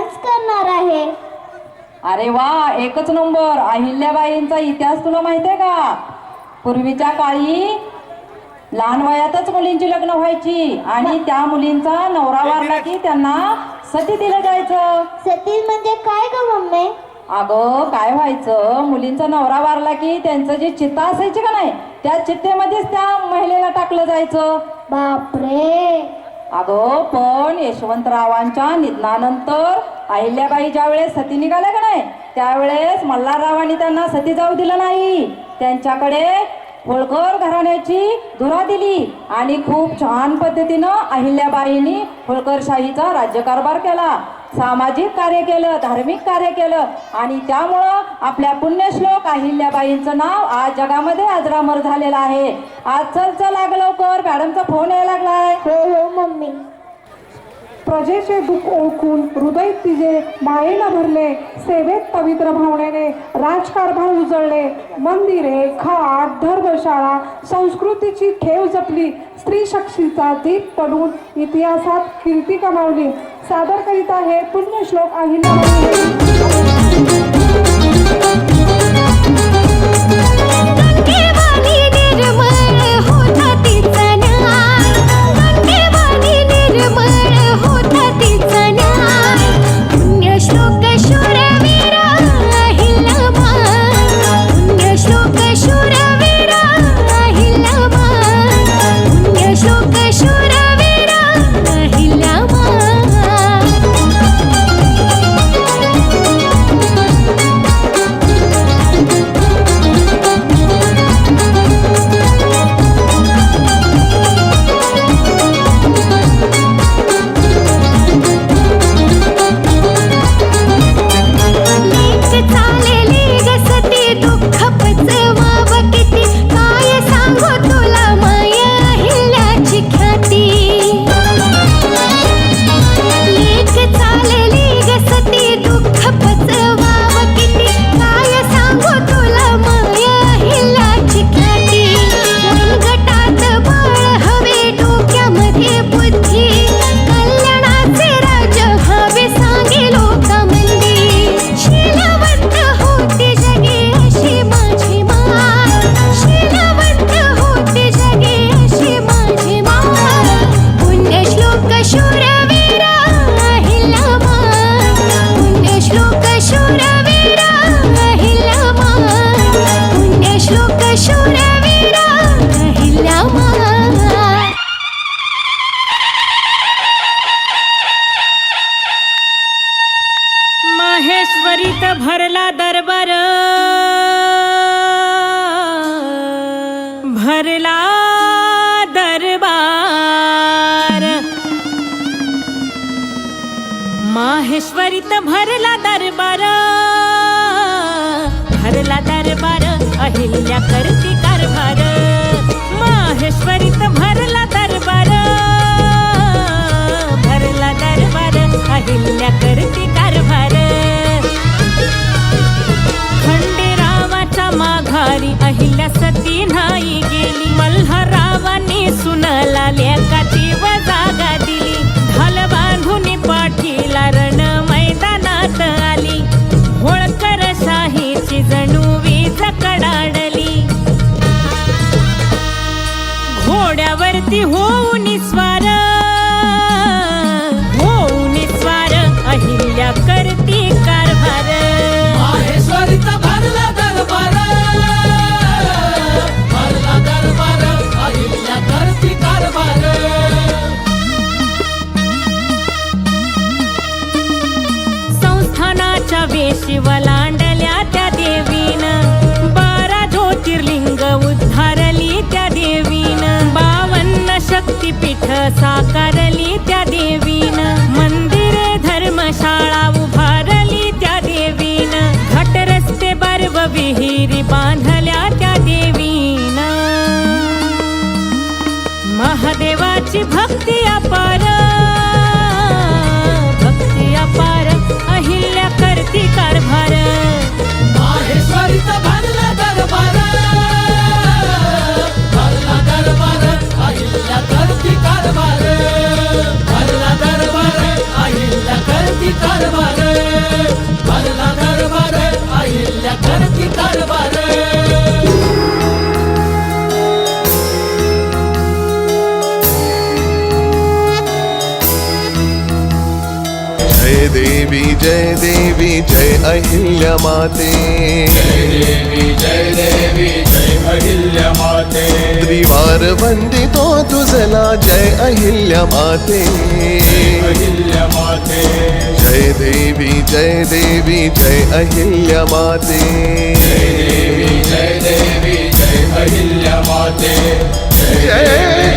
Dance करणार आहे. अरे वा, एकच नंबर. अहिल्याबाईंचा इतिहास तुला माहिती आहे का? पूर्वीच्या काळी लहान वयातच मुलींची लग्न व्हायची आणि त्या मुलींचा नवरा वारला की त्यांना सती दिलं जायचं. सती म्हणजे काय ग मम्मी? अगं काय व्हायचं, मुलींचा नवरा वारला की त्यांचं जी चिता असायची का नाही, त्या चित्तेमध्येच त्या महिलेला टाकलं जायचं. बापरे. अगं पण यशवंतरावांच्या निधनानंतर अहिल्याबाई ज्या वेळेस सती निघाल्या का नाही, त्यावेळेस मल्हाररावांनी त्यांना सती जाऊ दिलं नाही. त्यांच्याकडे होळकर घराण्याची धुरा दिली आणि खूप छान पद्धतीनं अहिल्याबाईंनी होळकरशाहीचा राज्यकारभार केला, सामाजिक कार्य केलं, धार्मिक कार्य केलं आणि त्यामुळं आपल्या पुण्यश्लोक अहिल्याबाईंचं नाव आज जगामध्ये अजरामर झालेलं आहे. आज चल लाग लवकर, मॅडमचा फोन यायला लागलाय. हो हो मम्मी. प्रजेचे दुःख ओळखून हृदय तिचे मायेला भरले, सेवेत पवित्र भावनेने राजकारभार उजळले, मंदिरे, खाट, धर्मशाळा, संस्कृतीची ठेव जपली, स्त्री शक्तीचा दीप पडून इतिहासात कीर्ती कमावली. सादर करीत आहे पुण्यश्लोक अहिल्याबाई. माहेश्वरीत भरला दरबार, भरला दरबार. माहेश्वरीत भरला दरबार, भरला दरबार, अहिल्या करती कारभार. माहेश्वरीत भरला दरबार, भरला दरबार, अहिल्या करती कारभार. खंडेरावाच्या माघारी अहिल्या सती नाही गेली, मल्हाररावांनी सुनला लेकाची जागा दिली. ढाल बांधून पाठीला रण मैदानात आली, होळकर शाहीची जणू वीज कडाडली. घोड्यावरती होऊन स्वार, होऊन स्वार, अहिल्या करती कारभार. माहेश्वरीत भरला दरबार, भरला दरबार, अहिल्या करती कारभार. संस्थानाच्या वेशी वलांडल्या त्या देवीनं, 12 ज्योतिर्लिंग उद्धारली त्या देवीनं. 52 शक्तिपीठ साकारली त्या देवीनं. मंदिरे धर्मशाळा उभारली त्या देवीनं. घाट रस्ते बर्व विहिरी बांधल्या त्या देवीनं. महादेवाची भक्ती अपार, भक्ती अपार, अहिल्या करती कारभार. माहेश्वरीत भरला दरबार, भरला दरबार, अहिल्या करती कारभार. भरला जय देवी जय अहिल्या माते जय देवी जय अहिल्या माते त्रिवार वंदितो तुझला जय अहिल्या माते अहिल्या माते जय देवी जय अहिल्या माते जय देवी जय अहिल्या माते जय